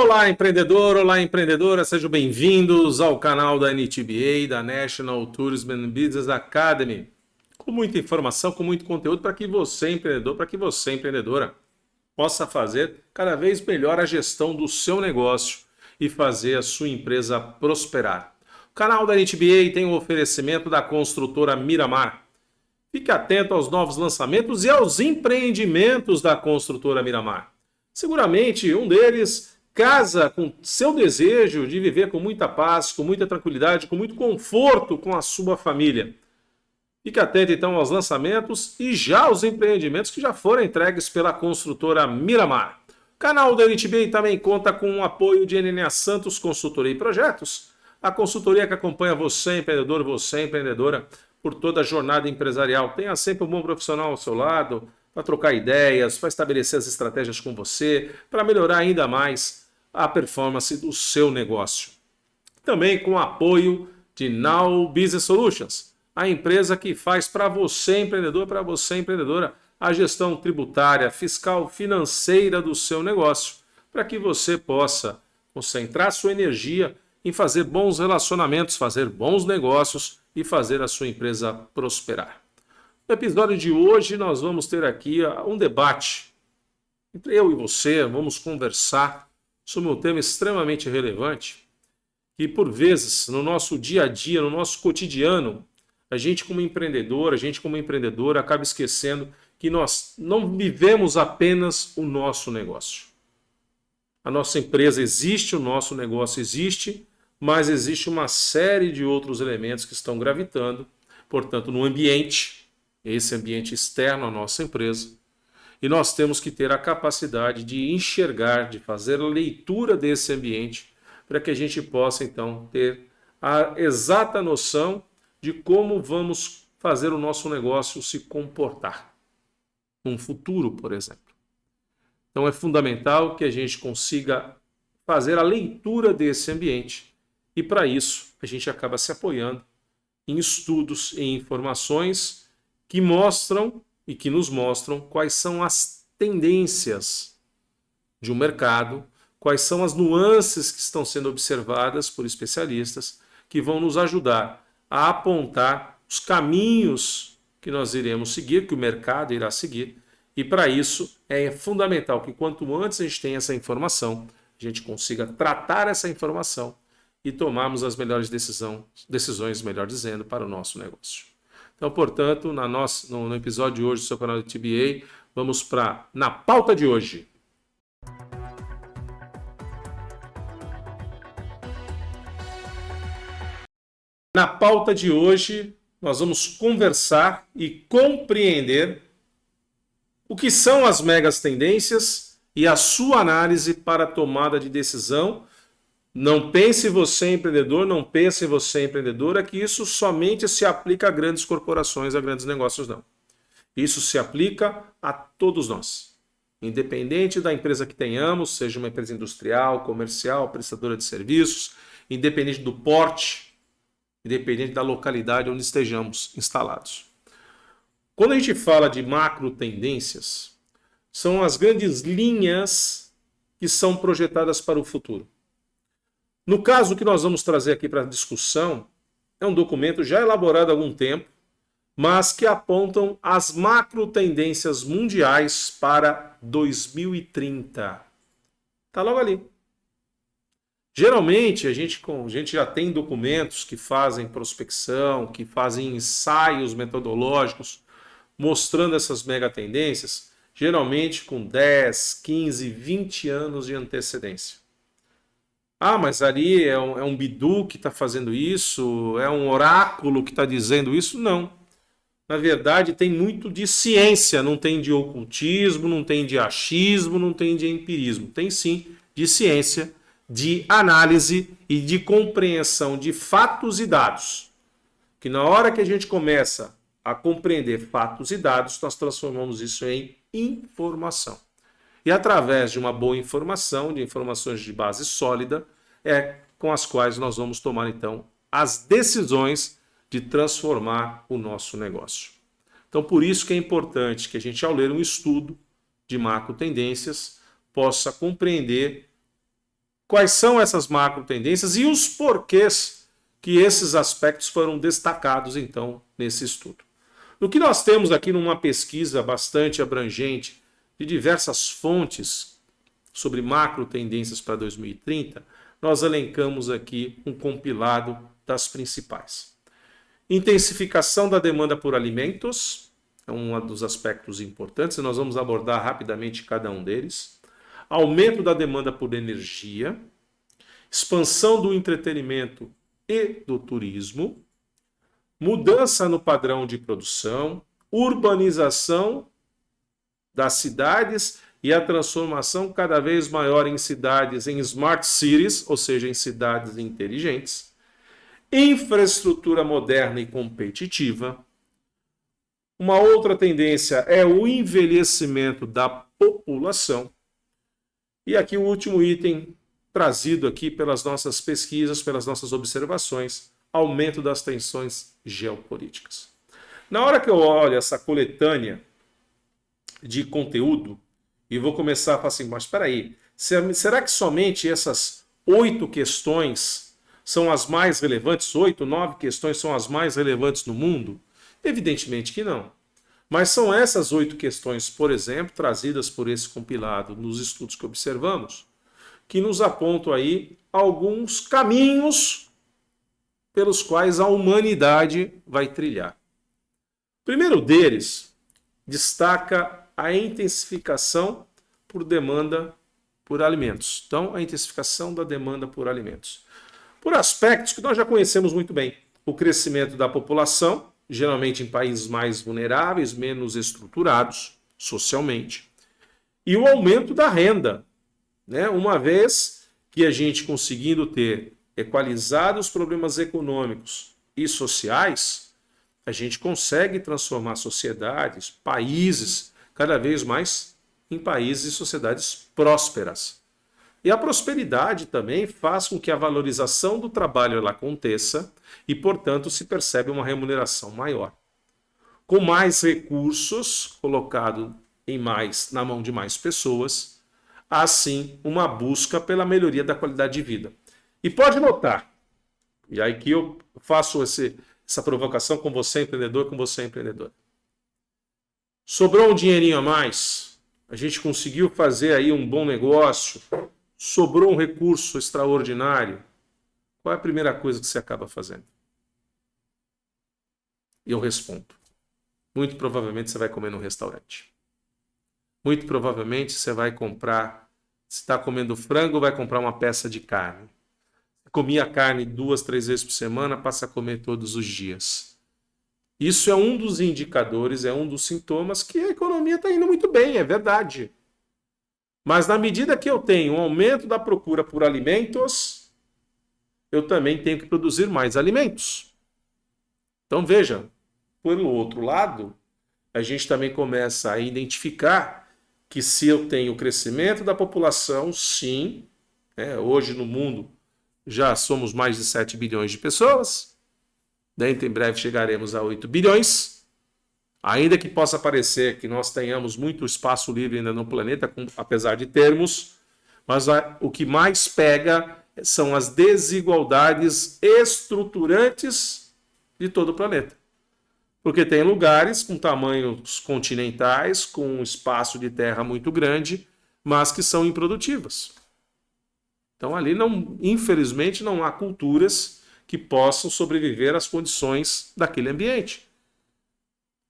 Olá, empreendedor, olá, empreendedora, sejam bem-vindos ao canal da NTBA, da National Tourism and Business Academy, com muita informação, com muito conteúdo para que você, empreendedor, para que você, empreendedora, possa fazer cada vez melhor a gestão do seu negócio e fazer a sua empresa prosperar. O canal da NTBA tem o oferecimento da construtora Miramar. Fique atento aos novos lançamentos e aos empreendimentos da construtora Miramar. Seguramente um deles casa com seu desejo de viver com muita paz, com muita tranquilidade, com muito conforto com a sua família. Fique atento então aos lançamentos e já aos empreendimentos que já foram entregues pela construtora Miramar. O canal da NTBA também conta com o apoio de NNA Santos Consultoria e Projetos, a consultoria que acompanha você, empreendedor, você, empreendedora, por toda a jornada empresarial. Tenha sempre um bom profissional ao seu lado para trocar ideias, para estabelecer as estratégias com você, para melhorar ainda mais a performance do seu negócio. Também com o apoio de Now Business Solutions, a empresa que faz para você, empreendedor, para você, empreendedora, a gestão tributária, fiscal, financeira do seu negócio, para que você possa concentrar sua energia em fazer bons relacionamentos, fazer bons negócios e fazer a sua empresa prosperar. No episódio de hoje nós vamos ter aqui um debate entre eu e você, vamos conversar sobre um tema extremamente relevante que, por vezes, no nosso dia a dia, no nosso cotidiano, a gente como empreendedor, a gente como empreendedora acaba esquecendo que nós não vivemos apenas o nosso negócio. A nossa empresa existe, o nosso negócio existe, mas existe uma série de outros elementos que estão gravitando, portanto, no ambiente, esse ambiente externo à nossa empresa, e nós temos que ter a capacidade de enxergar, de fazer a leitura desse ambiente, para que a gente possa, então, ter a exata noção de como vamos fazer o nosso negócio se comportar num futuro, por exemplo. Então, é fundamental que a gente consiga fazer a leitura desse ambiente, e para isso a gente acaba se apoiando em estudos e informações que mostram e que nos mostram quais são as tendências de um mercado, quais são as nuances que estão sendo observadas por especialistas que vão nos ajudar a apontar os caminhos que nós iremos seguir, que o mercado irá seguir. E para isso é fundamental que quanto antes a gente tenha essa informação, a gente consiga tratar essa informação e tomarmos as melhores decisões, melhor dizendo, para o nosso negócio. Então, portanto, no episódio de hoje do seu canal de TBA, vamos para na pauta de hoje. Na pauta de hoje, nós vamos conversar e compreender o que são as megas tendências e a sua análise para a tomada de decisão. Não pense você, empreendedor, não pense você, empreendedora, que isso somente se aplica a grandes corporações, a grandes negócios, não. Isso se aplica a todos nós. Independente da empresa que tenhamos, seja uma empresa industrial, comercial, prestadora de serviços, independente do porte, independente da localidade onde estejamos instalados. Quando a gente fala de macro tendências, são as grandes linhas que são projetadas para o futuro. No caso que nós vamos trazer aqui para a discussão, é um documento já elaborado há algum tempo, mas que apontam as macro tendências mundiais para 2030. Está logo ali. Geralmente, a gente já tem documentos que fazem prospecção, que fazem ensaios metodológicos, mostrando essas mega tendências, geralmente com 10, 15, 20 anos de antecedência. Ah, mas ali é um bidu que está fazendo isso, é um oráculo que está dizendo isso? Não. Na verdade, tem muito de ciência, não tem de ocultismo, não tem de achismo, não tem de empirismo. Tem sim de ciência de análise e de compreensão de fatos e dados. Que na hora que a gente começa a compreender fatos e dados, nós transformamos isso em informação. E através de uma boa informação, de informações de base sólida, é com as quais nós vamos tomar, então, as decisões de transformar o nosso negócio. Então, por isso que é importante que a gente, ao ler um estudo de macro tendências, possa compreender quais são essas macro tendências e os porquês que esses aspectos foram destacados, então, nesse estudo. No que nós temos aqui numa pesquisa bastante abrangente de diversas fontes sobre macro tendências para 2030, nós elencamos aqui um compilado das principais. Intensificação da demanda por alimentos é um dos aspectos importantes, e nós vamos abordar rapidamente cada um deles. Aumento da demanda por energia, expansão do entretenimento e do turismo, mudança no padrão de produção, urbanização das cidades e a transformação cada vez maior em cidades em smart cities, ou seja, em cidades inteligentes, infraestrutura moderna e competitiva. Uma outra tendência é o envelhecimento da população. E aqui o último item trazido aqui pelas nossas pesquisas, pelas nossas observações, aumento das tensões geopolíticas. Na hora que eu olho essa coletânea de conteúdo, e vou começar a falar assim, mas espera aí, será que somente essas 8 questões são as mais relevantes? 8, 9 questões são as mais relevantes no mundo? Evidentemente que não. Mas são essas 8 questões, por exemplo, trazidas por esse compilado nos estudos que observamos, que nos apontam aí alguns caminhos pelos quais a humanidade vai trilhar. O primeiro deles destaca a intensificação por demanda por alimentos. Então, a intensificação da demanda por alimentos. Por aspectos que nós já conhecemos muito bem. O crescimento da população, geralmente em países mais vulneráveis, menos estruturados socialmente. E o aumento da renda, né? Uma vez que a gente conseguindo ter equalizado os problemas econômicos e sociais, a gente consegue transformar sociedades, países, cada vez mais em países e sociedades prósperas. E a prosperidade também faz com que a valorização do trabalho ela aconteça e, portanto, se percebe uma remuneração maior. Com mais recursos colocados na mão de mais pessoas, há sim uma busca pela melhoria da qualidade de vida. E pode notar, e aí que eu faço essa provocação com você, empreendedor, com você, empreendedor. Sobrou um dinheirinho a mais, a gente conseguiu fazer aí um bom negócio, sobrou um recurso extraordinário. Qual é a primeira coisa que você acaba fazendo? E eu respondo. Muito provavelmente você vai comer no restaurante. Muito provavelmente você vai comprar, se está comendo frango, vai comprar uma peça de carne. Comia carne 2, 3 vezes por semana, passa a comer todos os dias. Isso é um dos indicadores, é um dos sintomas que a economia está indo muito bem, é verdade. Mas na medida que eu tenho um aumento da procura por alimentos, eu também tenho que produzir mais alimentos. Então veja, pelo outro lado, a gente também começa a identificar que se eu tenho o crescimento da população, sim, hoje no mundo já somos mais de 7 bilhões de pessoas, dentro em breve chegaremos a 8 bilhões, ainda que possa parecer que nós tenhamos muito espaço livre ainda no planeta, apesar de termos, mas o que mais pega são as desigualdades estruturantes de todo o planeta. Porque tem lugares com tamanhos continentais, com um espaço de terra muito grande, mas que são improdutivas. Então ali, infelizmente, não há culturas que possam sobreviver às condições daquele ambiente.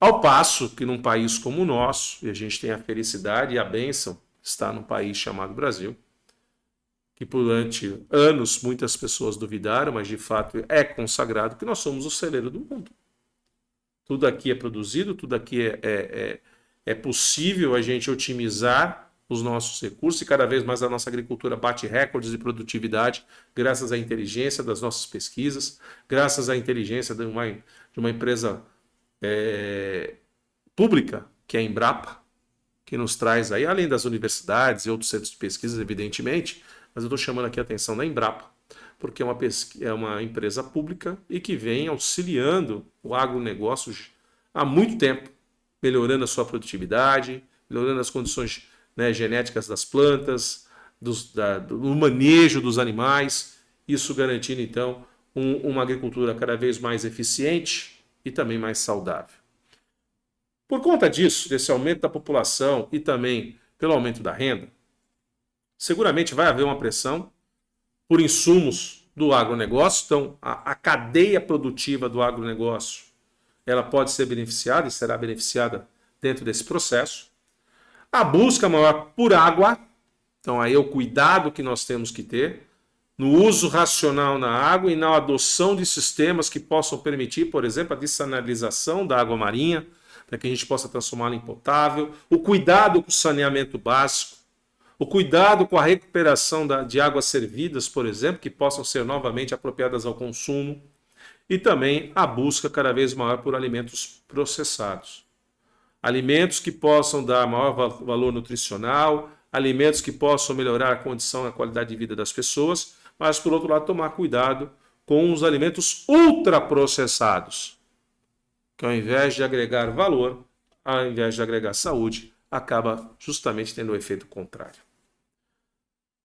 Ao passo que num país como o nosso, e a gente tem a felicidade e a bênção de estar num país chamado Brasil, que durante anos muitas pessoas duvidaram, mas de fato é consagrado que nós somos o celeiro do mundo. Tudo aqui é produzido, tudo aqui é possível a gente otimizar os nossos recursos e cada vez mais a nossa agricultura bate recordes de produtividade graças à inteligência das nossas pesquisas, graças à inteligência de uma empresa pública, que é a Embrapa, que nos traz aí, além das universidades e outros centros de pesquisa, evidentemente, mas eu estou chamando aqui a atenção da Embrapa, porque é uma empresa pública e que vem auxiliando o agronegócio há muito tempo, melhorando a sua produtividade, melhorando as condições, né, genéticas das plantas, do manejo dos animais, isso garantindo, então, uma agricultura cada vez mais eficiente e também mais saudável. Por conta disso, desse aumento da população e também pelo aumento da renda, seguramente vai haver uma pressão por insumos do agronegócio. Então, a cadeia produtiva do agronegócio, ela pode ser beneficiada e será beneficiada dentro desse processo. A busca maior por água, então aí é o cuidado que nós temos que ter no uso racional na água e na adoção de sistemas que possam permitir, por exemplo, a dessalinização da água marinha, para que a gente possa transformá-la em potável, o cuidado com o saneamento básico, o cuidado com a recuperação de águas servidas, por exemplo, que possam ser novamente apropriadas ao consumo, e também a busca cada vez maior por alimentos processados. Alimentos que possam dar maior valor nutricional, alimentos que possam melhorar a condição e a qualidade de vida das pessoas, mas, por outro lado, tomar cuidado com os alimentos ultraprocessados, que ao invés de agregar valor, ao invés de agregar saúde, acaba justamente tendo o efeito contrário.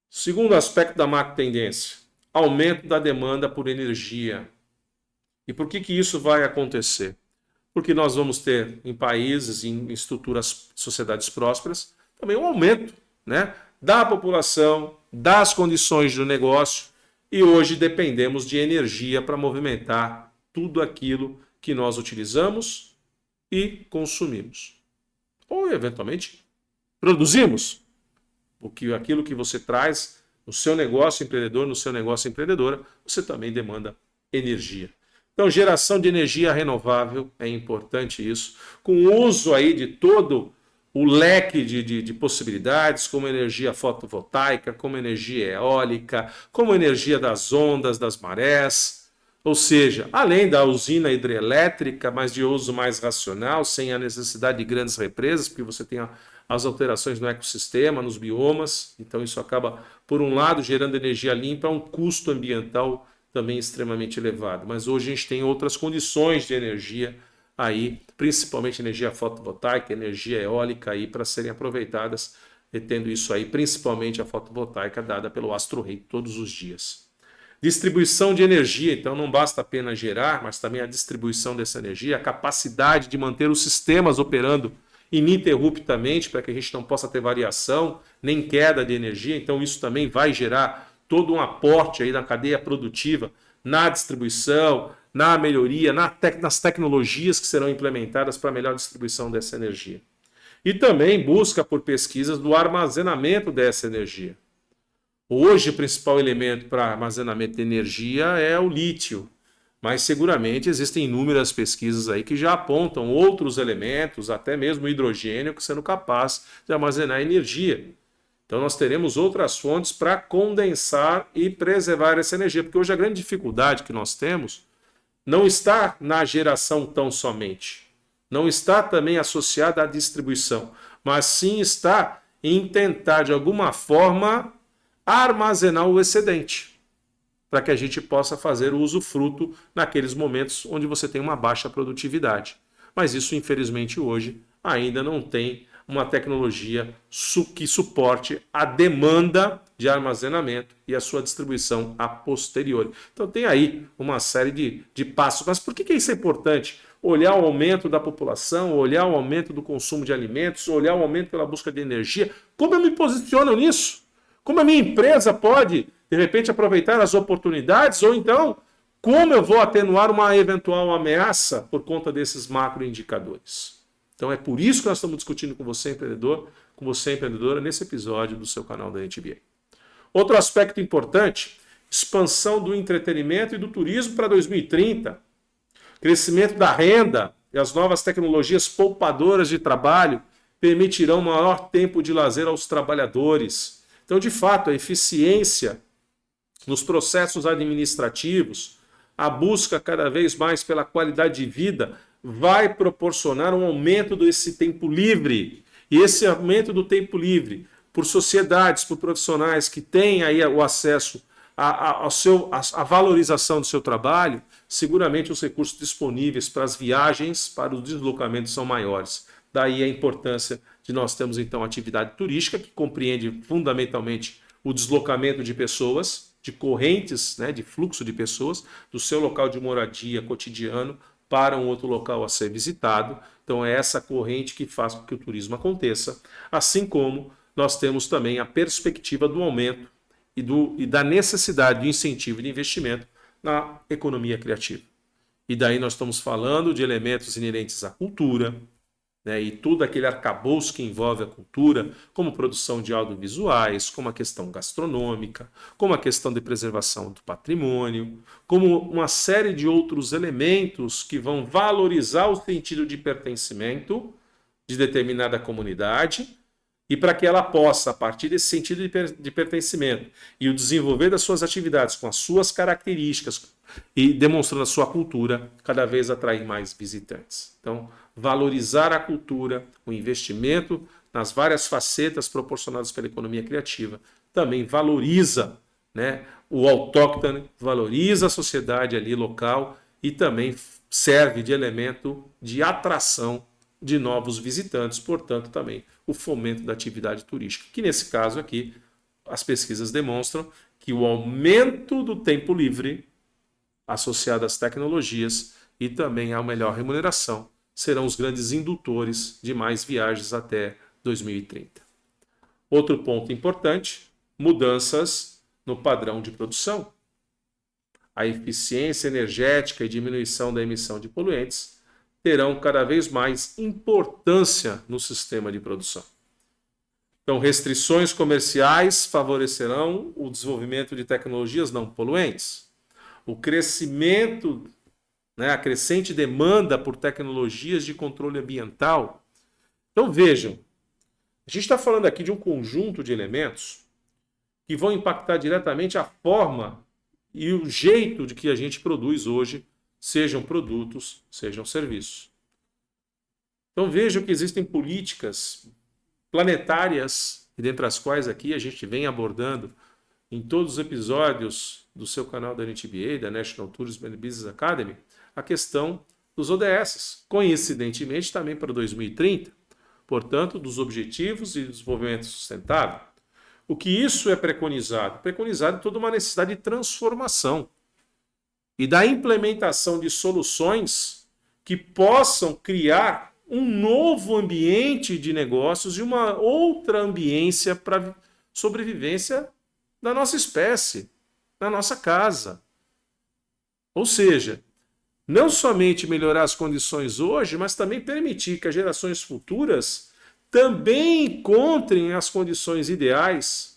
Segundo aspecto da macro tendência, aumento da demanda por energia. E por que isso vai acontecer? Porque nós vamos ter em países, em estruturas, sociedades prósperas, também um aumento, né, da população, das condições do negócio, e hoje dependemos de energia para movimentar tudo aquilo que nós utilizamos e consumimos. Ou, eventualmente, produzimos. Porque aquilo que você traz no seu negócio empreendedor, no seu negócio empreendedora, você também demanda energia. Então, geração de energia renovável é importante isso, com o uso aí de todo o leque de possibilidades, como energia fotovoltaica, como energia eólica, como energia das ondas, das marés, ou seja, além da usina hidrelétrica, mas de uso mais racional, sem a necessidade de grandes represas, porque você tem as alterações no ecossistema, nos biomas, então isso acaba, por um lado, gerando energia limpa, a um custo ambiental também extremamente elevado. Mas hoje a gente tem outras condições de energia aí, principalmente energia fotovoltaica, energia eólica aí para serem aproveitadas, e tendo isso aí, principalmente a fotovoltaica dada pelo Astro Rei todos os dias. Distribuição de energia, então não basta apenas gerar, mas também a distribuição dessa energia, a capacidade de manter os sistemas operando ininterruptamente para que a gente não possa ter variação, nem queda de energia, então isso também vai gerar todo um aporte aí na cadeia produtiva, na distribuição, na melhoria, nas tecnologias que serão implementadas para a melhor distribuição dessa energia. E também busca por pesquisas do armazenamento dessa energia. Hoje o principal elemento para armazenamento de energia é o lítio, mas seguramente existem inúmeras pesquisas aí que já apontam outros elementos, até mesmo o hidrogênio, que sendo capaz de armazenar energia. Então nós teremos outras fontes para condensar e preservar essa energia, porque hoje a grande dificuldade que nós temos não está na geração tão somente, não está também associada à distribuição, mas sim está em tentar de alguma forma armazenar o excedente, para que a gente possa fazer o usufruto naqueles momentos onde você tem uma baixa produtividade. Mas isso, infelizmente, hoje ainda não tem uma tecnologia que suporte a demanda de armazenamento e a sua distribuição a posteriori. Então tem aí uma série de passos. Mas por que isso é importante? Olhar o aumento da população, olhar o aumento do consumo de alimentos, olhar o aumento pela busca de energia. Como eu me posiciono nisso? Como a minha empresa pode, de repente, aproveitar as oportunidades? Ou então, como eu vou atenuar uma eventual ameaça por conta desses macroindicadores? Então é por isso que nós estamos discutindo com você, empreendedor, com você, empreendedora, nesse episódio do seu canal da NTBA. Outro aspecto importante, expansão do entretenimento e do turismo para 2030. Crescimento da renda e as novas tecnologias poupadoras de trabalho permitirão maior tempo de lazer aos trabalhadores. Então, de fato, a eficiência nos processos administrativos, a busca cada vez mais pela qualidade de vida, vai proporcionar um aumento desse tempo livre. E esse aumento do tempo livre, por sociedades, por profissionais que têm aí o acesso à valorização do seu trabalho, seguramente os recursos disponíveis para as viagens, para os deslocamentos são maiores. Daí a importância de nós termos, então, a atividade turística, que compreende fundamentalmente o deslocamento de pessoas, de correntes, né, de fluxo de pessoas, do seu local de moradia cotidiano para um outro local a ser visitado. Então é essa corrente que faz com que o turismo aconteça, assim como nós temos também a perspectiva do aumento e da necessidade de incentivo de investimento na economia criativa. E daí nós estamos falando de elementos inerentes à cultura, né, e tudo aquele arcabouço que envolve a cultura, como produção de audiovisuais, como a questão gastronômica, como a questão de preservação do patrimônio, como uma série de outros elementos que vão valorizar o sentido de pertencimento de determinada comunidade, e para que ela possa, a partir desse sentido de pertencimento e o desenvolver das suas atividades com as suas características e demonstrando a sua cultura, cada vez atrair mais visitantes. Então, valorizar a cultura, o investimento nas várias facetas proporcionadas pela economia criativa, também valoriza, né, o autóctone, valoriza a sociedade ali local e também serve de elemento de atração de novos visitantes, portanto também o fomento da atividade turística, que nesse caso aqui as pesquisas demonstram que o aumento do tempo livre associado às tecnologias e também à melhor remuneração serão os grandes indutores de mais viagens até 2030. Outro ponto importante, mudanças no padrão de produção. A eficiência energética e diminuição da emissão de poluentes terão cada vez mais importância no sistema de produção. Então, restrições comerciais favorecerão o desenvolvimento de tecnologias não poluentes. O crescimento, né, a crescente demanda por tecnologias de controle ambiental. Então, vejam, a gente está falando aqui de um conjunto de elementos que vão impactar diretamente a forma e o jeito de que a gente produz hoje, sejam produtos, sejam serviços. Então vejam que existem políticas planetárias, e dentre as quais aqui a gente vem abordando em todos os episódios do seu canal da NTBA, da National Tourism and Business Academy, a questão dos ODS, coincidentemente também para 2030, portanto, dos Objetivos de Desenvolvimento Sustentável. O que isso é preconizado? Preconizado toda uma necessidade de transformação e da implementação de soluções que possam criar um novo ambiente de negócios e uma outra ambiência para sobrevivência da nossa espécie, da nossa casa. Ou seja, não somente melhorar as condições hoje, mas também permitir que as gerações futuras também encontrem as condições ideais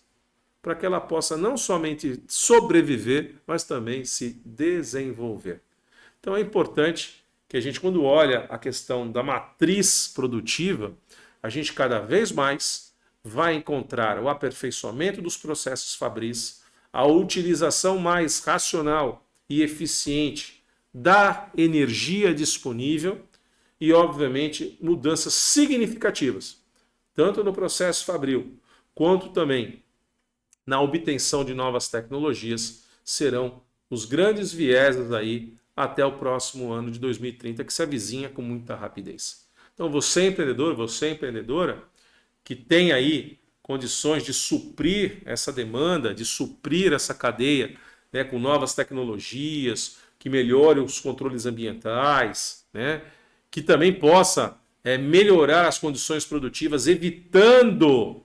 para que ela possa não somente sobreviver, mas também se desenvolver. Então é importante que a gente, quando olha a questão da matriz produtiva, a gente cada vez mais vai encontrar o aperfeiçoamento dos processos fabris, a utilização mais racional e eficiente da energia disponível e, obviamente, mudanças significativas, tanto no processo fabril quanto também na obtenção de novas tecnologias, serão os grandes vieses aí até o próximo ano de 2030, que se avizinha com muita rapidez. Então você empreendedor, você empreendedora, que tem aí condições de suprir essa demanda, de suprir essa cadeia, né, com novas tecnologias, que melhore os controles ambientais, né, que também possa melhorar as condições produtivas, evitando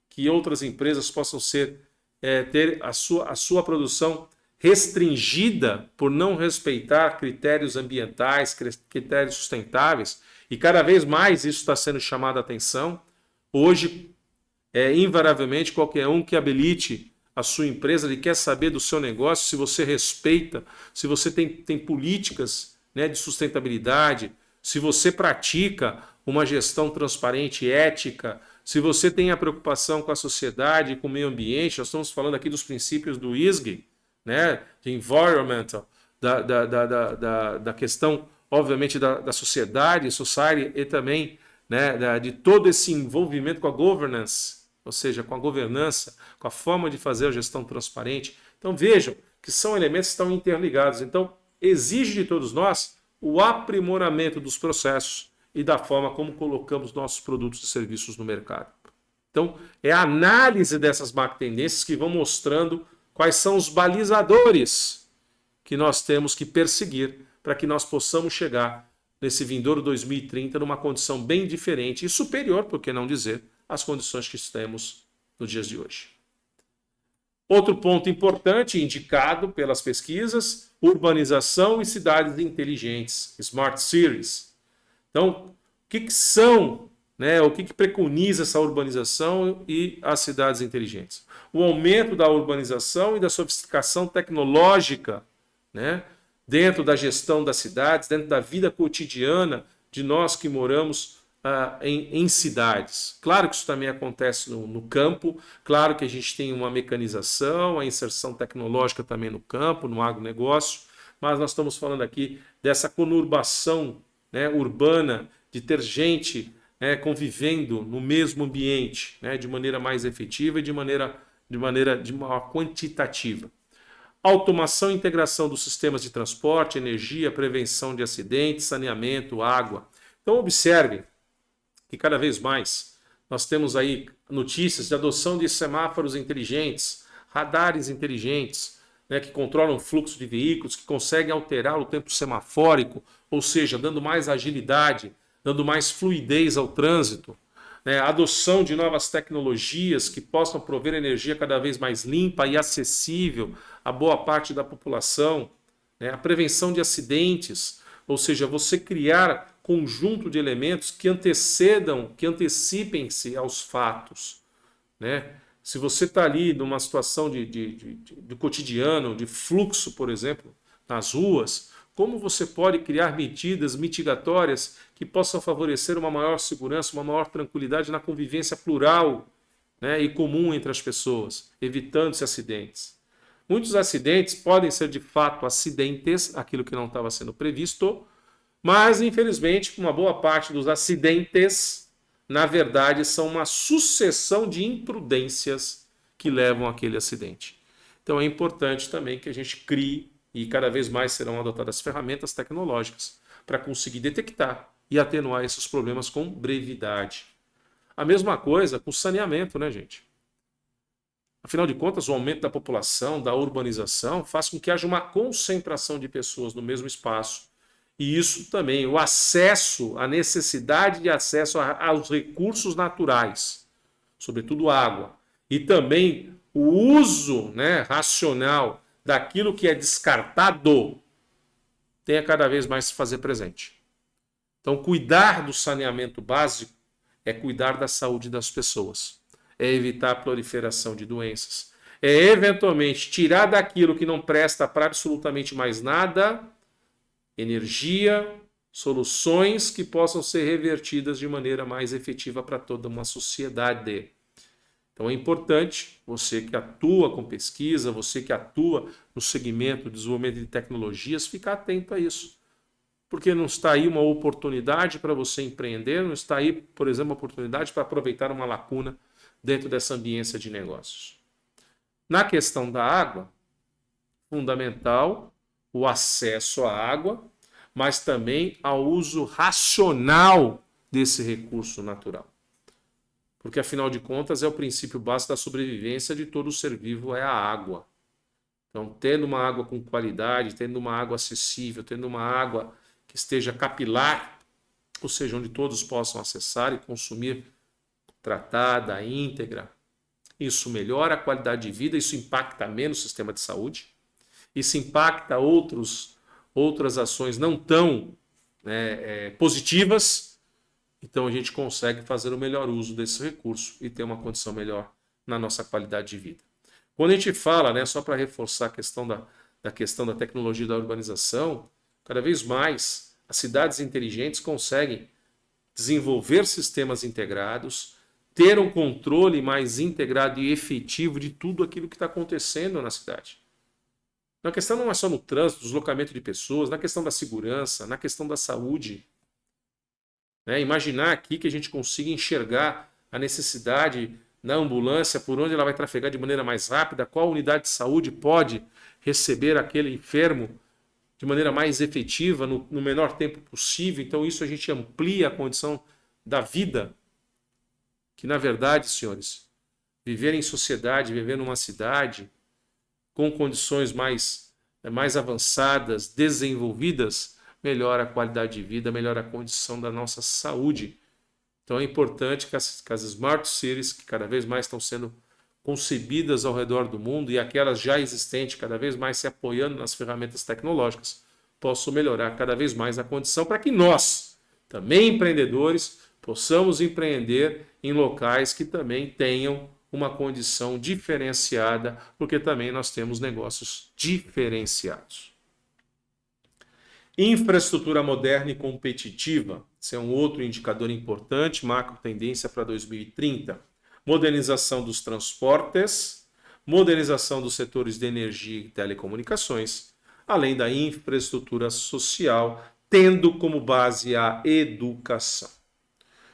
que outras empresas possam ter a sua produção restringida por não respeitar critérios ambientais, critérios sustentáveis, e cada vez mais isso está sendo chamado a atenção. Hoje, invariavelmente, qualquer um que habilite a sua empresa, ele quer saber do seu negócio, se você respeita, se você tem políticas, né, de sustentabilidade, se você pratica uma gestão transparente e ética, se você tem a preocupação com a sociedade e com o meio ambiente, nós estamos falando aqui dos princípios do ISG, né, de environmental, da questão, obviamente, da sociedade, society, e também, né, de todo esse envolvimento com a governance, ou seja, com a governança, com a forma de fazer a gestão transparente. Então vejam que são elementos que estão interligados. Então exige de todos nós o aprimoramento dos processos e da forma como colocamos nossos produtos e serviços no mercado. Então é a análise dessas macro-tendências que vão mostrando quais são os balizadores que nós temos que perseguir para que nós possamos chegar nesse vindouro 2030 numa condição bem diferente e superior, por que não dizer, às condições que temos nos dias de hoje. Outro ponto importante indicado pelas pesquisas, urbanização e cidades inteligentes, Smart Cities. Então, o que são, né, o que preconiza essa urbanização e as cidades inteligentes? O aumento da urbanização e da sofisticação tecnológica, né, dentro da gestão das cidades, dentro da vida cotidiana de nós que moramos em cidades. Claro que isso também acontece no campo, claro que a gente tem uma mecanização, a inserção tecnológica também no campo, no agronegócio, mas nós estamos falando aqui dessa conurbação, né, urbana, de ter gente, né, convivendo no mesmo ambiente, né, de maneira mais efetiva e de maior quantitativa. Automação e integração dos sistemas de transporte, energia, prevenção de acidentes, saneamento, água. Então observem que cada vez mais nós temos aí notícias de adoção de semáforos inteligentes, radares inteligentes, né, que controlam o fluxo de veículos, que conseguem alterar o tempo semafórico, ou seja, dando mais agilidade, dando mais fluidez ao trânsito, né, adoção de novas tecnologias que possam prover energia cada vez mais limpa e acessível a boa parte da população, né, a prevenção de acidentes, ou seja, você criar conjunto de elementos que antecipem-se aos fatos, né? Se você está ali numa situação de cotidiano, de fluxo, por exemplo, nas ruas, como você pode criar medidas mitigatórias que possam favorecer uma maior segurança, uma maior tranquilidade na convivência plural, né, e comum entre as pessoas, evitando-se acidentes. Muitos acidentes podem ser de fato acidentes, aquilo que não estava sendo previsto, mas, infelizmente, uma boa parte dos acidentes, na verdade, são uma sucessão de imprudências que levam àquele acidente. Então, é importante também que a gente crie, e cada vez mais serão adotadas ferramentas tecnológicas para conseguir detectar e atenuar esses problemas com brevidade. A mesma coisa com saneamento, né, gente? Afinal de contas, o aumento da população, da urbanização, faz com que haja uma concentração de pessoas no mesmo espaço. E isso também, o acesso, a necessidade de acesso aos recursos naturais, sobretudo água, e também o uso, né, racional daquilo que é descartado, tem a cada vez mais se fazer presente. Então, cuidar do saneamento básico é cuidar da saúde das pessoas, é evitar a proliferação de doenças, é eventualmente tirar daquilo que não presta para absolutamente mais nada energia, soluções que possam ser revertidas de maneira mais efetiva para toda uma sociedade. Então é importante você que atua com pesquisa, você que atua no segmento de desenvolvimento de tecnologias, ficar atento a isso. Porque não está aí uma oportunidade para você empreender, não está aí, por exemplo, uma oportunidade para aproveitar uma lacuna dentro dessa ambiência de negócios. Na questão da água, fundamental o acesso à água, mas também ao uso racional desse recurso natural. Porque, afinal de contas, é o princípio básico da sobrevivência de todo ser vivo, é a água. Então, tendo uma água com qualidade, tendo uma água acessível, tendo uma água que esteja capilar, ou seja, onde todos possam acessar e consumir tratada, íntegra, isso melhora a qualidade de vida, isso impacta menos o sistema de saúde, isso impacta outras ações não tão positivas, então a gente consegue fazer o melhor uso desse recurso e ter uma condição melhor na nossa qualidade de vida. Quando a gente fala, né, só para reforçar a questão da tecnologia da urbanização, cada vez mais As cidades inteligentes conseguem desenvolver sistemas integrados, ter um controle mais integrado e efetivo de tudo aquilo que está acontecendo na cidade. A questão não é só no trânsito, deslocamento de pessoas, na questão da segurança, na questão da saúde. Imaginar aqui que a gente consiga enxergar a necessidade na ambulância, por onde ela vai trafegar de maneira mais rápida, qual unidade de saúde pode receber aquele enfermo de maneira mais efetiva, no menor tempo possível. Então isso a gente amplia a condição da vida, que na verdade, senhores, viver em sociedade, viver numa cidade com condições mais avançadas, desenvolvidas, melhora a qualidade de vida, melhora a condição da nossa saúde. Então é importante que as Smart Cities, que cada vez mais estão sendo concebidas ao redor do mundo, e aquelas já existentes, cada vez mais se apoiando nas ferramentas tecnológicas, possam melhorar cada vez mais a condição para que nós, também empreendedores, possamos empreender em locais que também tenham uma condição diferenciada, porque também nós temos negócios diferenciados. Infraestrutura moderna e competitiva, esse é um outro indicador importante, macro tendência para 2030. Modernização dos transportes, modernização dos setores de energia e telecomunicações, além da infraestrutura social, tendo como base a educação.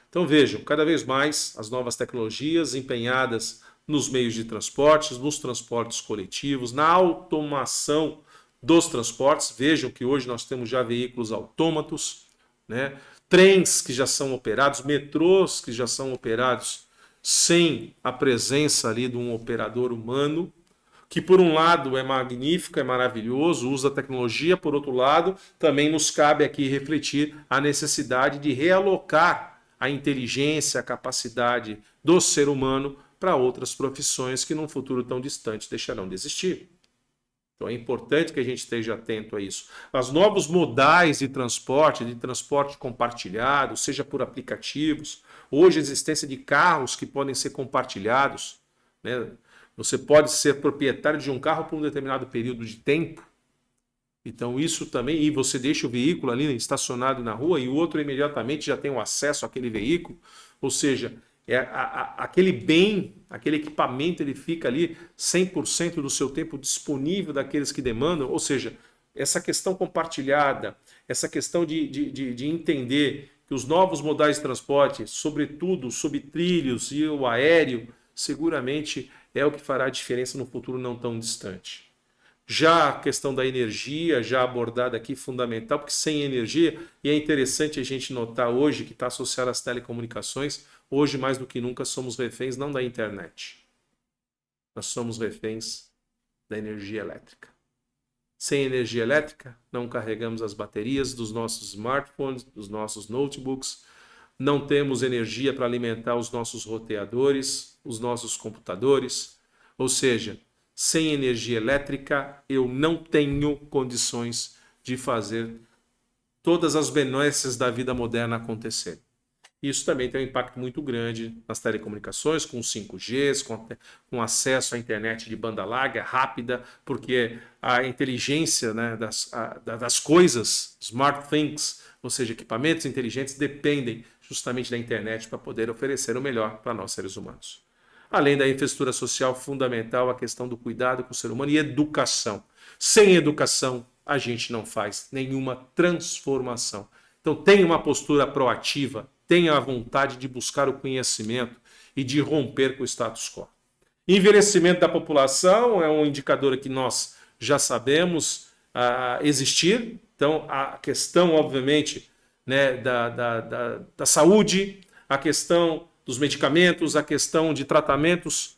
Então vejam, cada vez mais as novas tecnologias empenhadas nos meios de transportes, nos transportes coletivos, na automação dos transportes. Vejam que hoje nós temos já veículos autômatos, trens que já são operados, metrôs que já são operados sem a presença ali de um operador humano, que por um lado é magnífico, é maravilhoso, usa a tecnologia, por outro lado também nos cabe aqui refletir a necessidade de realocar a inteligência, a capacidade do ser humano para outras profissões que num futuro tão distante deixarão de existir. Então é importante que a gente esteja atento a isso. Os novos modais de transporte compartilhado, seja por aplicativos, hoje a existência de carros que podem ser compartilhados, Você pode ser proprietário de um carro por um determinado período de tempo. Então isso também, e você deixa o veículo ali estacionado na rua e o outro imediatamente já tem o acesso àquele veículo, ou seja, aquele bem, aquele equipamento, ele fica ali 100% do seu tempo disponível daqueles que demandam, ou seja, essa questão compartilhada, essa questão de entender que os novos modais de transporte, sobretudo sobre trilhos e o aéreo, seguramente é o que fará a diferença no futuro não tão distante. Já a questão da energia, já abordada aqui, fundamental, porque sem energia, e é interessante a gente notar hoje, que está associado às telecomunicações, hoje mais do que nunca somos reféns não da internet, nós somos reféns da energia elétrica. Sem energia elétrica, não carregamos as baterias dos nossos smartphones, dos nossos notebooks, não temos energia para alimentar os nossos roteadores, os nossos computadores, ou seja, sem energia elétrica, eu não tenho condições de fazer todas as benesses da vida moderna acontecerem. Isso também tem um impacto muito grande nas telecomunicações, com 5Gs, com acesso à internet de banda larga, rápida, porque a inteligência das coisas, smart things, ou seja, equipamentos inteligentes, dependem justamente da internet para poder oferecer o melhor para nós seres humanos. Além da infraestrutura social fundamental, a questão do cuidado com o ser humano e educação. Sem educação, a gente não faz nenhuma transformação. Então, tenha uma postura proativa, tenha a vontade de buscar o conhecimento e de romper com o status quo. Envelhecimento da população é um indicador que nós já sabemos existir. Então, a questão, obviamente, da saúde, a questão dos medicamentos, a questão de tratamentos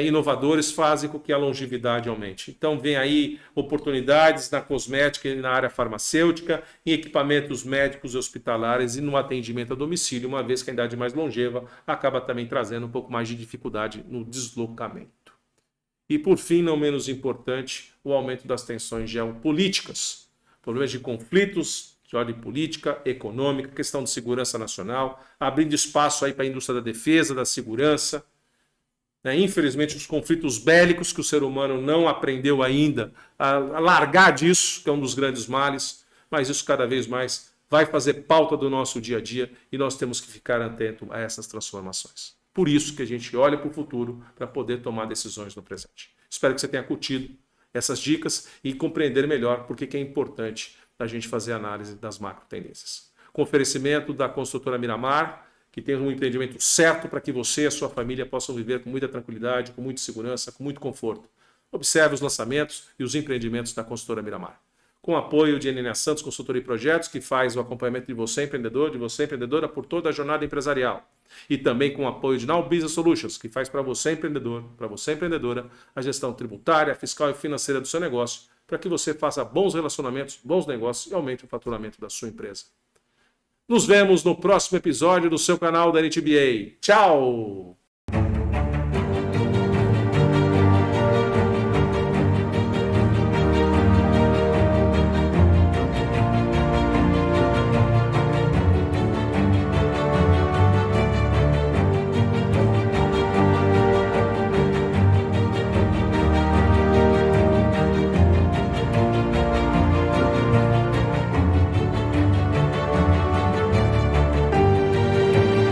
inovadores fazem com que a longevidade aumente. Então vem aí oportunidades na cosmética e na área farmacêutica, em equipamentos médicos e hospitalares e no atendimento a domicílio, uma vez que a idade mais longeva acaba também trazendo um pouco mais de dificuldade no deslocamento. E por fim, não menos importante, o aumento das tensões geopolíticas, problemas de conflitos de ordem política, econômica, questão de segurança nacional, abrindo espaço aí para a indústria da defesa, da segurança. Infelizmente, os conflitos bélicos que o ser humano não aprendeu ainda a largar disso, que é um dos grandes males, mas isso cada vez mais vai fazer pauta do nosso dia a dia e nós temos que ficar atento a essas transformações. Por isso que a gente olha para o futuro para poder tomar decisões no presente. Espero que você tenha curtido essas dicas e compreender melhor por que é importante a gente fazer análise das macro tendências. Com oferecimento da construtora Miramar, que tem um empreendimento certo para que você e a sua família possam viver com muita tranquilidade, com muita segurança, com muito conforto. Observe os lançamentos e os empreendimentos da construtora Miramar. Com o apoio de NNA Santos Consultoria e Projetos, que faz o acompanhamento de você empreendedor, de você empreendedora por toda a jornada empresarial. E também com o apoio de Now Business Solutions, que faz para você empreendedor, para você empreendedora, a gestão tributária, fiscal e financeira do seu negócio, para que você faça bons relacionamentos, bons negócios e aumente o faturamento da sua empresa. Nos vemos no próximo episódio do seu canal da NTBA. Tchau!